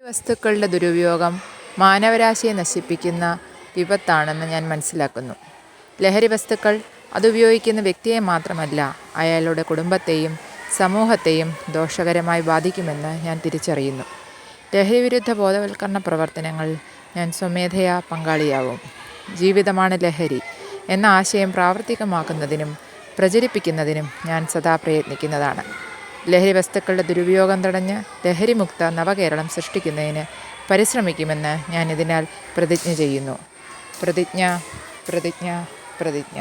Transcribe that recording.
വസ്തുക്കളുടെ ദുരുപയോഗം മാനവരാശിയെ നശിപ്പിക്കുന്ന വിപത്താണെന്ന് ഞാൻ മനസ്സിലാക്കുന്നു. ലഹരി വസ്തുക്കൾ അതുപയോഗിക്കുന്ന വ്യക്തിയെ മാത്രമല്ല, അയാളുടെ കുടുംബത്തെയും സമൂഹത്തെയും ദോഷകരമായി ബാധിക്കുമെന്ന് ഞാൻ തിരിച്ചറിയുന്നു. ലഹരിവിരുദ്ധ ബോധവൽക്കരണ പ്രവർത്തനങ്ങളിൽ ഞാൻ സ്വമേധയാ പങ്കാളിയാവും. ജീവിതമാണ് ലഹരി എന്ന ആശയം പ്രാവർത്തികമാക്കുന്നതിനും പ്രചരിപ്പിക്കുന്നതിനും ഞാൻ സദാ പ്രയത്നിക്കുന്നതാണ്. ലഹരി വസ്തുക്കളുടെ ദുരുപയോഗം തടഞ്ഞ് ലഹരിമുക്ത നവകേരളം സൃഷ്ടിക്കുന്നതിന് പരിശ്രമിക്കുമെന്ന് ഞാൻ ഇതിനാൽ പ്രതിജ്ഞ ചെയ്യുന്നു. പ്രതിജ്ഞ പ്രതിജ്ഞ പ്രതിജ്ഞ.